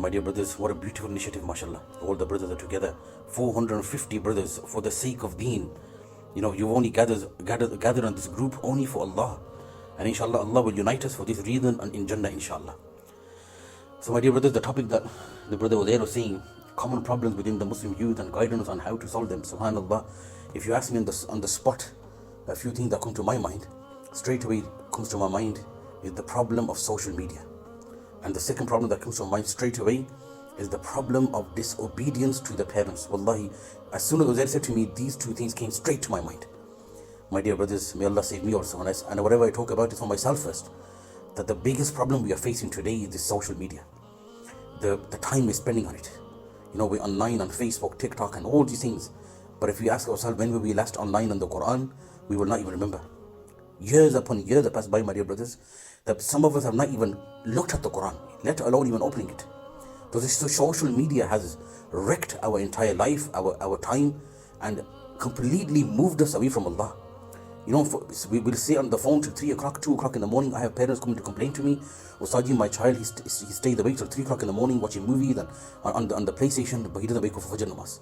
My dear brothers, what a beautiful initiative, mashallah. All the brothers are together. 450 brothers for the sake of deen. You've only gathered on this group only for Allah. And inshallah, Allah will unite us for this reason and in Jannah, inshallah. So my dear brothers, the topic that the brother was there was saying, common problems within the Muslim youth and guidance on how to solve them. Subhanallah, if you ask me on the spot, a few things that come to my mind, straight away comes to my mind is the problem of social media. And the second problem that comes to my mind straight away is the problem of disobedience to the parents. Wallahi, as soon as Uzair said to me, these two things came straight to my mind. My dear brothers, may Allah save me or someone else. And whatever I talk about is for myself first. That the biggest problem we are facing today is this social media. The time we're spending on it. We're online on Facebook, TikTok and all these things. But if we ask ourselves when were we last online on the Quran, we will not even remember. Years upon years have passed by, my dear brothers, that some of us have not even looked at the Quran, let alone even opening it. So this social media has wrecked our entire life, our time, and completely moved us away from Allah. We will say on the phone till 3 o'clock, 2 o'clock in the morning. I have parents coming to complain to me, Ustaji, my child, he stays awake till 3 o'clock in the morning watching movies and on the PlayStation, but he doesn't wake up for Fajr namaz.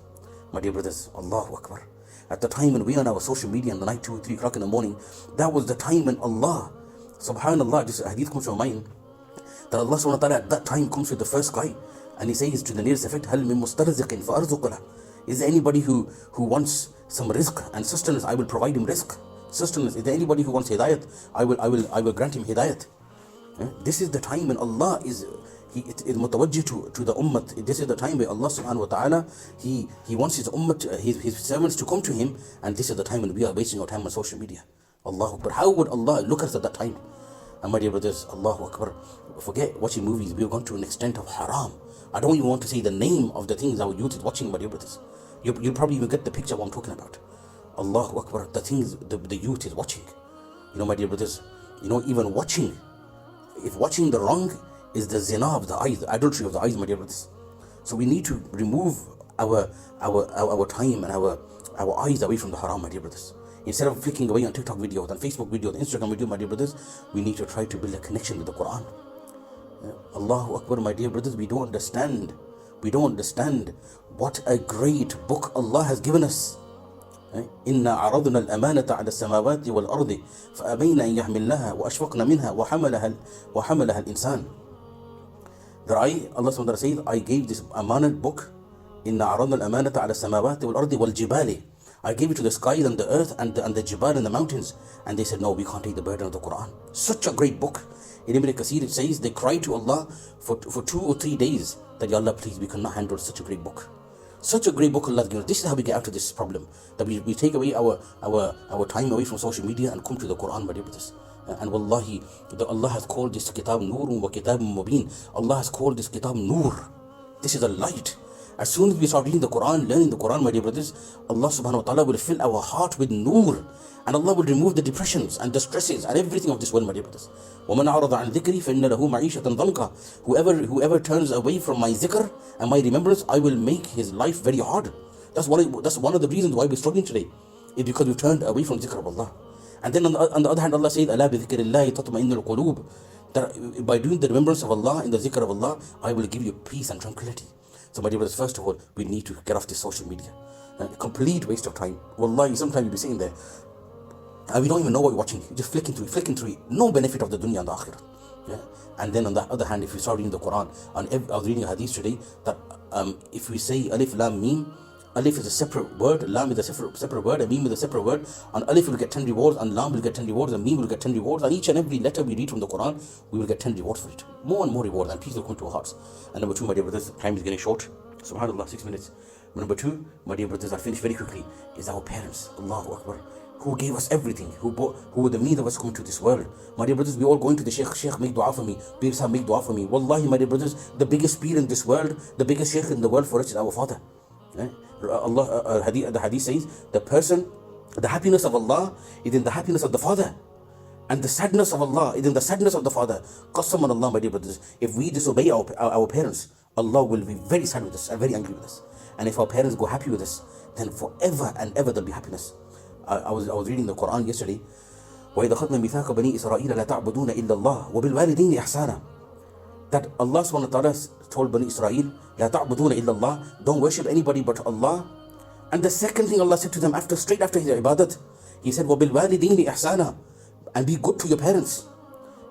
My dear brothers, Allahu Akbar. At the time when we are on our social media in the night, 2 or 3 o'clock in the morning, that was the time when Allah, subhanallah, this hadith comes to my mind, that Allah subhanahu wa ta'ala at that time comes with the first guy, and he says to the nearest effect, هَلْ مِن مُسْتَرْزِقٍ فَأَرْزُقُ لَهُ. Is there anybody who wants some rizq and sustenance? I will provide him rizq, sustenance. Is there anybody who wants hidayat? I will grant him hidayat. This is the time when Allah is mutawajjih to the ummah. This is the time where Allah subhanahu wa ta'ala, He wants His ummah, his servants to come to Him, and this is the time when we are wasting our time on social media. Allahu Akbar. How would Allah look at us at that time? And my dear brothers, Allahu Akbar, forget watching movies. We have gone to an extent of haram. I don't even want to say the name of the things our youth is watching, my dear brothers. You'll probably even get the picture of what I'm talking about. Allahu Akbar, the things the youth is watching. My dear brothers, even watching, if watching the wrong is the zina of the eyes, the adultery of the eyes, my dear brothers. So we need to remove our time and our eyes away from the haram, my dear brothers. Instead of flicking away on TikTok videos, on Facebook videos, Instagram videos, my dear brothers, we need to try to build a connection with the Quran. Allahu Akbar, my dear brothers, we don't understand what a great book Allah has given us. إِنَّا عَرَضْنَا الْأَمَانَةَ عَلَى السَّمَاوَاتِ وَالْأَرْضِ فَأَبَيْنَ أَنْ يَحْمِلْنَهَا وَأَشْفَقْنَ مِنْهَا وَحَمَلَهَا الْإِنسَانِ. That Allah subhanahu wa ta'ala says, I gave this amanat book, إِنَّا عَرَضْنَا الْأَمَانَةَ عَلى السَّمَاوَاتِ وَالْأَرْضِ وَالْجِبَالِ. I gave it to the skies and the earth and the jibal and the mountains. And they said, no, we can't take the burden of the Quran. Such a great book. In Ibn Kathir it says, they cried to Allah for 2 or 3 days that, Ya Allah, please, we cannot handle such a great book. Such a great book Allah has given us. This is how we get out of this problem. That we take away our time away from social media and come to the Quran, my dear brothers. And wallahi, Allah has called this kitab Nurun wa Kitabun Mubin. Allah has called this kitab Nur. This is a light. As soon as we start reading the Quran, learning the Quran, my dear brothers, Allah subhanahu wa ta'ala will fill our heart with nur. And Allah will remove the depressions and the stresses and everything of this world, my dear brothers. وَمَنْ أَعْرَضَ عَنْ ذِكْرِي فَإِنَّ لَهُ مَعِيشَةً ضَنْكَ. Whoever turns away from my zikr and my remembrance, I will make his life very hard. That's one of the reasons why we're struggling today. It's because we've turned away from zikr of Allah. And then on the other hand, Allah says, أَلَا بِذِكْرِ اللَّهِ تَطْمَئِنُّ الْقُلُوبِ. That by doing the remembrance of Allah, in the zikr of Allah, I will give you peace and tranquility. So my dear brothers, first of all, we need to get off this social media. Complete waste of time. Wallahi, sometimes you'll be sitting there and we don't even know what we're watching. You're just flicking through it. No benefit of the dunya and the akhirah. Yeah? And then on the other hand, if you start reading the Quran, I was reading a hadith today that if we say alif, lam, mim, alif is a separate word, lam is a separate word, and mim is a separate word. On alif will get 10 rewards, and lam will get 10 rewards, and mim will get 10 rewards. And each and every letter we read from the Quran, we will get 10 rewards for it. More and more rewards, and peace will come to our hearts. And number 2, my dear brothers, time is getting short. Subhanallah, 6 minutes. Number 2, my dear brothers, I'll finish very quickly, is our parents. Allahu Akbar. Who gave us everything, who were the means of us coming to this world. My dear brothers, we all going to the Sheikh, make dua for me. Pir Sahib, make dua for me. Wallahi, my dear brothers, the biggest peer in this world, the biggest Sheikh in the world for us is our father. The hadith says, the happiness of Allah is in the happiness of the father. And the sadness of Allah is in the sadness of the father. Qasam on Allah, my dear brothers, if we disobey our parents, Allah will be very sad with us and very angry with us. And if our parents go happy with us, then forever and ever there'll be happiness. I was reading the Quran yesterday. وَإِذَا خَذْنَا مِيثَاقَ بَنِي إِسْرَائِيلَ لَا تَعْبُدُونَ إِلَّا اللَّهَ وَبِالْوَالِدَيْنِ إِحْسَانًا. That Allah subhanahu wa ta'ala told Bani Israel, لا تعبدون إلا الله, don't worship anybody but Allah. And the second thing Allah said to them straight after his ibadat, He said, وَبِالْوَالِدِينِ إِحْسَانًا, and be good to your parents.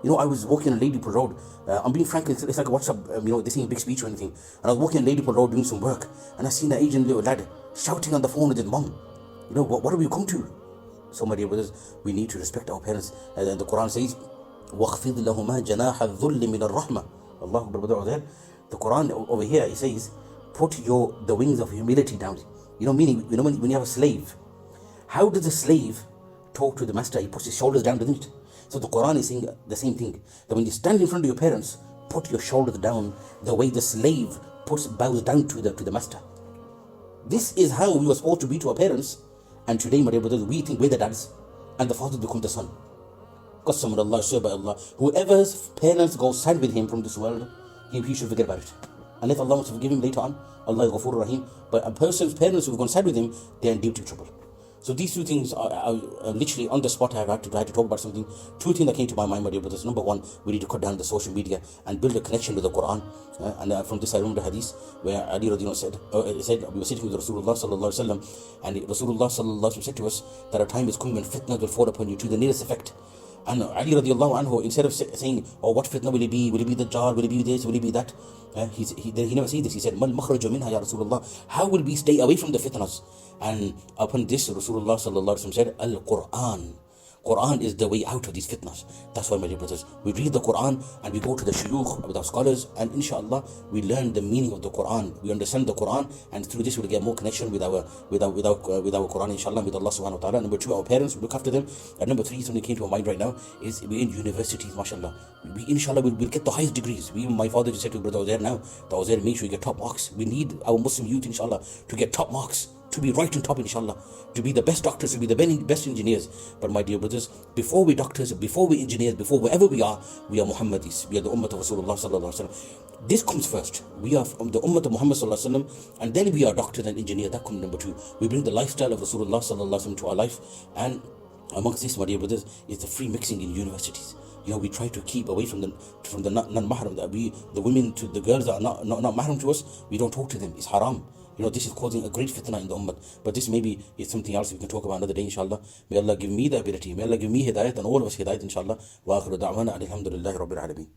I was walking on Ladypool Road. I'm being frank, it's like a WhatsApp, this ain't a big speech or anything. And I was walking on Ladypool Road doing some work, and I seen an Asian little lad shouting on the phone with his mom. What have we come to? So my dear brothers, we need to respect our parents. And the Quran says, وَخْفِضْ لَهُمَا جَنَاحَ الذُّلِّ مِنَ الرَّحْمَةِ. Allah Akbar, brother, over there. The Quran over here, it says, put the wings of humility down. Meaning, when you have a slave, how does a slave talk to the master? He puts his shoulders down, doesn't it? So the Quran is saying the same thing. That when you stand in front of your parents, put your shoulders down the way the slave bows down to the master. This is how we were supposed to be to our parents. And today, my dear brothers, we think we're the dads, and the father become the son. Qasam Allah, swear by Allah, whoever's parents go sad with him from this world, he should forget about it. Unless Allah wants to forgive him later on, Allah is Ghafur Rahim. But a person's parents who've gone sad with him, they're in deep trouble. So these two things are literally on the spot. I had to talk about something. Two things that came to my mind, my dear brothers. Number one, we need to cut down the social media and build a connection with the Quran. And from this I remember the hadith where Ali radiallahu said, we were sitting with Rasulullah sallallahu alaihi wasallam, and Rasulullah sallallahu alaihi wasallam said to us that a time is coming when fitna will fall upon you to the nearest effect. And Ali radiallahu anhu, instead of saying, what fitna will it be? Will it be the jar? Will it be this? Will it be that? He never said this. He said, Mal makhraju minha ya Rasulullah. How will we stay away from the fitnas? And upon this, Rasulullah sallallahu alaihi wasallam said, Al-Quran. Quran is the way out of these fitnas. That's why, my dear brothers, we read the Quran and we go to the shuyukh with our scholars, and inshallah we learn the meaning of the Quran. We understand the Quran, and through this we'll get more connection with our Quran, inshallah, with Allah subhanahu wa ta'ala. Number two, our parents, we look after them. And number three, something came to our mind right now, is we're in universities, mashallah. Inshallah, we'll get the highest degrees. My father just said to brother Uzair now, Uzair, make sure you get top marks. We need our Muslim youth, inshallah, to get top marks, to be right on top, inshallah, to be the best doctors, to be the best engineers. But my dear brothers, before we doctors, before we engineers, before wherever we are Muhammadis. We are the ummah of Rasulullah sallallahu alaihi wasallam. This comes first. We are from the ummah of Muhammad sallallahu alaihi wasallam, and then we are doctors and engineers. That comes number two. We bring the lifestyle of Rasulullah sallallahu alaihi wasallam to our life. And amongst this, my dear brothers, is the free mixing in universities. We try to keep away from the non-mahram. That the women, to the girls that are not mahram to us, we don't talk to them. It's haram. This is causing a great fitna in the ummah. But this maybe is something else we can talk about another day, inshallah. May Allah give me the ability. May Allah give me hidayat and all of us hidayat, inshallah. Wa akhiru da'wana alhamdulillahi rabbil alameen.